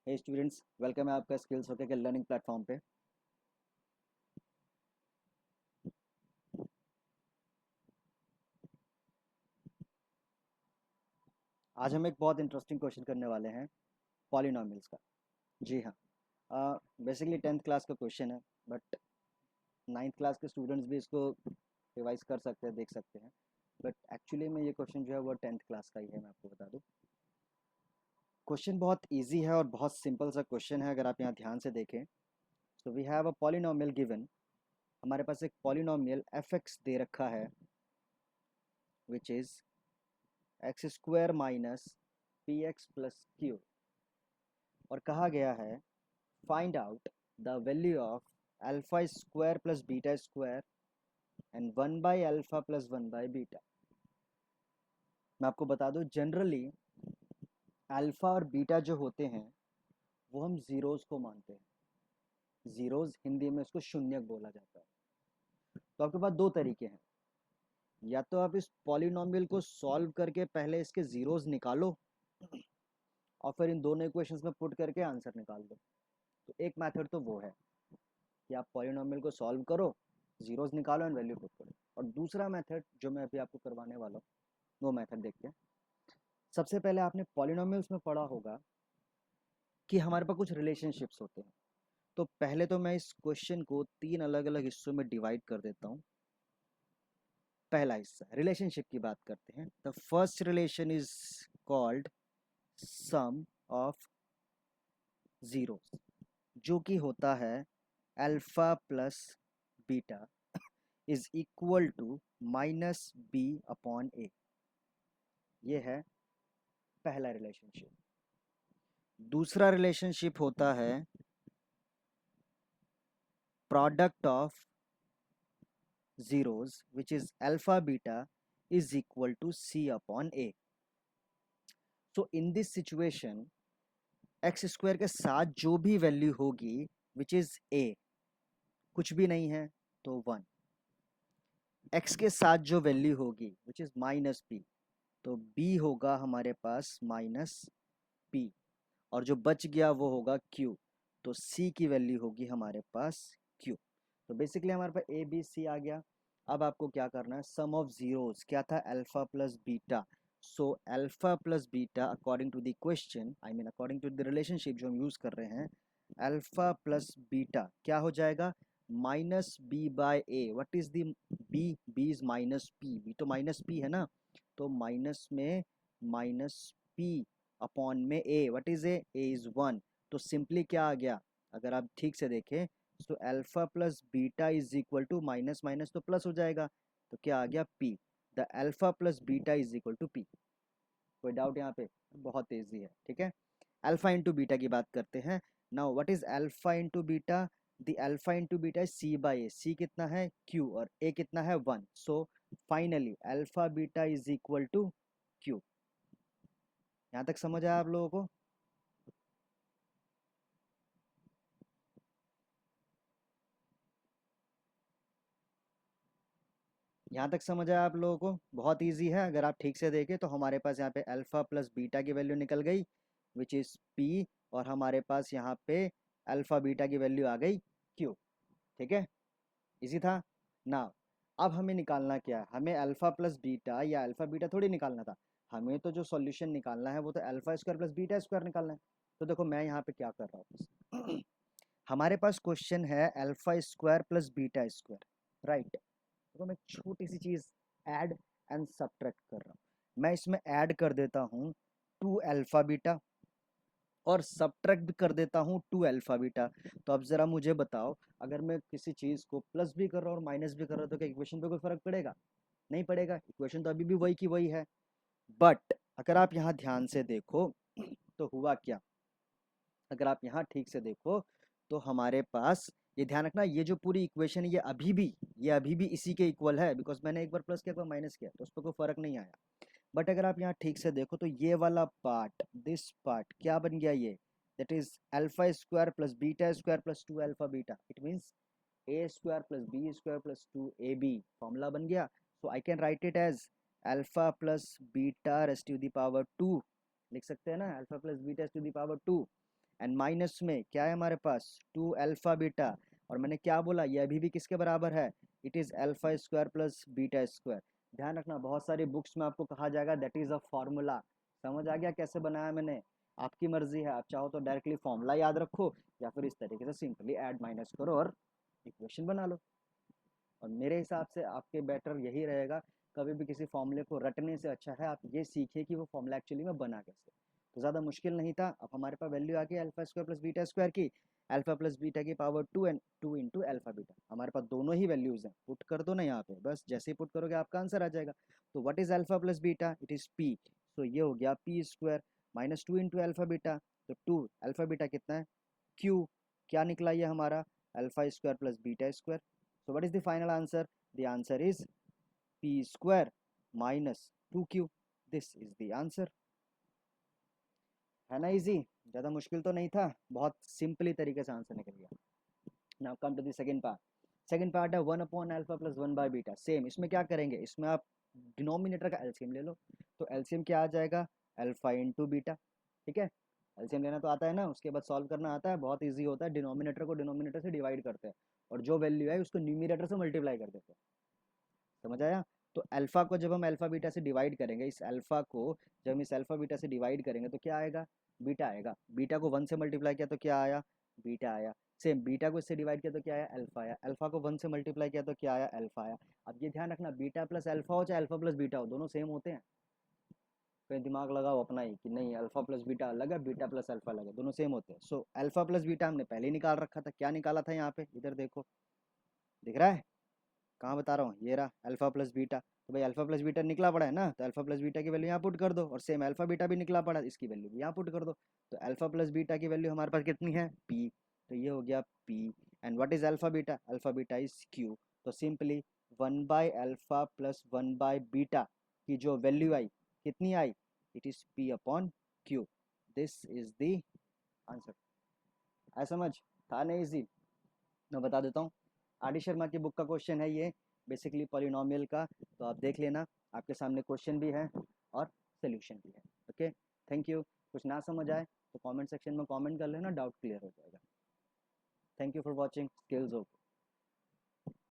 हे students, welcome है आपका skills okay के लर्निंग प्लेटफॉर्म पे। आज हम एक बहुत इंटरेस्टिंग क्वेश्चन करने वाले हैं पॉलिनॉमियल्स का। जी हाँ, बेसिकली 10th क्लास का क्वेश्चन है, बट 9th क्लास के स्टूडेंट्स भी इसको रिवाइज कर सकते हैं, देख सकते हैं। बट एक्चुअली में ये क्वेश्चन जो है वो 10th क्लास का ही है, मैं आपको बता दूँ। क्वेश्चन बहुत ईजी है और बहुत सिंपल सा क्वेश्चन है अगर आप यहाँ ध्यान से देखें। So we have a polynomial given. हमारे पास एक पॉलिनॉमियल एफ एक्स दे रखा है, which is X square minus P X plus Q, और कहा गया है find out the value of alpha square plus beta square and 1/अल्फा प्लस 1/बीटा। मैं आपको बता दूं, जनरली अल्फा और बीटा जो होते हैं वो हम जीरोस को मानते हैं। जीरोस हिंदी में उसको शून्यक बोला जाता है। तो आपके पास दो तरीके हैं, या तो आप इस पॉलिनॉमियल को सॉल्व करके पहले इसके जीरोस निकालो और फिर इन दोनों इक्वेशंस में पुट करके आंसर निकाल दो। तो एक मेथड तो वो है कि आप पॉलिनॉमियल को सॉल्व करो, जीरोस निकालो एंड वैल्यू पुट करो। और दूसरा मेथड जो मैं अभी आपको करवाने वाला हूँ, वो मेथड देखते हैं। सबसे पहले आपने पॉलिनॉमियल्स में पढ़ा होगा कि हमारे पास कुछ रिलेशनशिप्स होते हैं। तो पहले तो मैं इस क्वेश्चन को तीन अलग अलग हिस्सों में डिवाइड कर देता हूँ। पहला हिस्सा रिलेशनशिप की बात करते हैं। The first relation is called sum of zeros, जो कि होता है alpha plus beta is equal to minus B upon A. ये है पहला रिलेशनशिप। दूसरा रिलेशनशिप होता है product of zeros, which is alpha beta is equal to c upon a. So in this situation x square के साथ जो भी वैल्यू होगी which is a, कुछ भी नहीं है तो 1। x के साथ जो वैल्यू होगी which is माइनस b, तो b होगा हमारे पास माइनस p, और जो बच गया वो होगा q, तो c की वैल्यू होगी हमारे पास q। तो बेसिकली हमारे पास ए बी सी आ गया। अब आपको क्या करना है, सम ऑफ जीरोस क्या था, alpha plus beta. So alpha plus beta according to the question, I mean according to the relationship जो हम यूज कर रहे हैं, अल्फा प्लस बीटा क्या हो जाएगा, minus B by A. What is the B, B is minus P, B तो minus P है ना, तो माइनस में माइनस पी अपॉन में A. What is A is 1। तो सिंपली क्या आ गया, अगर आप ठीक से देखें, तो alpha plus beta is equal to minus minus तो प्लस हो जाएगा, तो क्या आ गया P. The alpha plus beta is equal to P. कोई डाउट यहाँ पे, बहुत तेजी है, ठीक है। अल्फा इंटू बीटा की बात करते हैं। Now what is alpha into beta, the alpha into beta is C by A. C कितना है क्यू, और ए कितना है 1। So finally alpha beta is equal to Q. यहाँ तक समझ आया आप लोगों को। यहाँ तक समझ आया आप लोगों को, बहुत इजी है। अगर आप ठीक से देखें तो हमारे पास यहाँ पे अल्फा प्लस बीटा की वैल्यू निकल गई विच इज पी, और हमारे पास यहाँ पे अल्फा बीटा की वैल्यू आ गई क्यू। ठीक है, इजी था ना। अब हमें निकालना क्या है, हमें अल्फा प्लस बीटा या अल्फा बीटा थोड़ी निकालना था, हमें तो जो सॉल्यूशन निकालना है वो तो alpha square plus beta square निकालना है। तो देखो मैं यहाँ पे क्या कर रहा हूँ हमारे पास क्वेश्चन है alpha square plus beta square, right. तो मैं छोटी सी चीज ऐड एंड सब्ट्रैक्ट कर रहा हूँ। मैं इसमें ऐड कर देता हूँ 2 अल्फा बीटा और सब्ट्रैक्ट भी कर देता हूँ 2 अल्फा बीटा। तो अब जरा मुझे बताओ, अगर मैं किसी चीज को प्लस भी कर रहा हूँ और माइनस भी कर रहा हूँ तो क्या इक्वेशन पे कोई फर्क पड़ेगा? नहीं पड़ेगा, इक्वेशन तो अभी भी वही की वही है। बट अगर आप यहाँ ध्यान से देखो तो हुआ क्या, अगर आप यहाँ ठीक से देखो तो हमारे पास, ये ध्यान रखना, ये जो पूरी इक्वेशन ये अभी भी इसी के इक्वल है, बिकॉज मैंने एक बार प्लस किया एक बार माइनस किया तो उस पर कोई फर्क नहीं आया। बट अगर आप यहाँ ठीक से देखो तो ये वाला पार्ट, दिस पार्ट क्या बन गया, ये that is alpha square plus beta square plus 2 alpha beta. It means A square plus B square plus 2ab formula बन गया। So I can write it as alpha plus beta raise to the power 2, लिख सकते हैं ना, alpha plus beta raise to the power 2। And minus में क्या है हमारे पास 2 अल्फा बीटा, और मैंने क्या बोला ये अभी भी किसके बराबर है, it is alpha square plus beta square. ध्यान रखना बहुत सारी बुक्स में आपको कहा जाएगा दैट इज़ अ फॉर्मूला। समझ आ गया कैसे बनाया मैंने, आपकी मर्जी है, आप चाहो तो डायरेक्टली फॉर्मूला याद रखो या फिर इस तरीके से सिंपली ऐड माइनस करो और इक्वेशन बना लो। और मेरे हिसाब से आपके बेटर यही रहेगा, कभी भी किसी फॉर्मूले को रटने से अच्छा है आप ये सीखिए कि वो फॉर्मूला एक्चुअली में बना कैसे। तो ज़्यादा मुश्किल नहीं था। अब हमारे पास वैल्यू आ गई alpha square plus beta square की, अल्फा प्लस बीटा की power 2 and 2 into alpha beta. हमारे पास दोनों ही वैल्यूज़ हैं, पुट कर दो ना यहाँ पे, बस जैसे ही पुट करोगे आपका आंसर आ जाएगा। तो what is alpha plus beta, it is P. तो ये हो गया P square minus 2 into alpha beta, तो 2 अल्फा बीटा कितना है क्यू, क्या निकला ये हमारा alpha square plus beta square. So what is the final answer, the answer is p square minus 2q, this is the answer. है ना easy, ज़्यादा मुश्किल तो नहीं था, बहुत सिंपली तरीके से आंसर निकल गया। Now come to the second part. Second part है 1 upon alpha plus 1 by beta. Same इसमें क्या करेंगे, इसमें आप डिनोमिनेटर का एलसीएम ले लो। तो एलसीएम क्या आ जाएगा, अल्फा इंटू बीटा। ठीक है, एलसीएम लेना तो आता है ना, उसके बाद सॉल्व करना आता है, बहुत ईजी होता है। डिनोमिनेटर को डिनोमिनेटर से डिवाइड करते हैं और जो वैल्यू है उसको न्यूमिनेटर से मल्टीप्लाई कर देते हैं। समझ आया। तो अल्फा को जब हम अल्फा बीटा से डिवाइड करेंगे, इस अल्फा को जब हम इस अल्फा बीटा से डिवाइड करेंगे तो क्या आएगा, बीटा आएगा। बीटा को 1 से मल्टीप्लाई किया तो क्या आया, बीटा आया। सेम बीटा को इससे डिवाइड किया तो क्या आया, अल्फा आया। अल्फा को 1 से मल्टीप्लाई किया तो क्या आया, अल्फा आया। अब ये ध्यान रखना बीटा प्लस अल्फा हो चाहे अल्फा प्लस बीटा हो, दोनों सेम होते हैं। कहीं दिमाग लगाओ अपना ही कि नहीं अल्फा प्लस बीटा अलग है, बीटा प्लस अल्फा अलग है, दोनों सेम होते हैं। सो अल्फा प्लस बीटा हमने पहले ही निकाल रखा था। क्या निकाला था यहाँ पे, इधर देखो, दिख रहा है, कहाँ बता रहा हूँ, ये रहा अल्फा प्लस बीटा। तो भाई अल्फा प्लस बीटा निकला पड़ा है ना, तो अल्फा प्लस बीटा की वैल्यू यहाँ पुट कर दो, और सेम अल्फा बीटा भी निकला पड़ा है, इसकी वैल्यू भी यहाँ पुट कर दो। तो अल्फा प्लस बीटा की वैल्यू हमारे पास कितनी है, पी। तो ये हो गया P. And what is alpha beta is Q. तो सिंपली 1/अल्फा प्लस 1/बीटा की जो वैल्यू आई कितनी आई, it is P upon Q. This is the answer. आई समझ, था ना इजी। मैं बता देता हूँ, आर डी शर्मा की बुक का क्वेश्चन है ये, बेसिकली पॉलिनोमियल का। तो आप देख लेना, आपके सामने क्वेश्चन भी है और सोल्यूशन भी है। Okay, thank you. कुछ ना समझ आए तो कमेंट सेक्शन में कमेंट कर लेना, डाउट क्लियर हो जाएगा। Thank you for watching skills of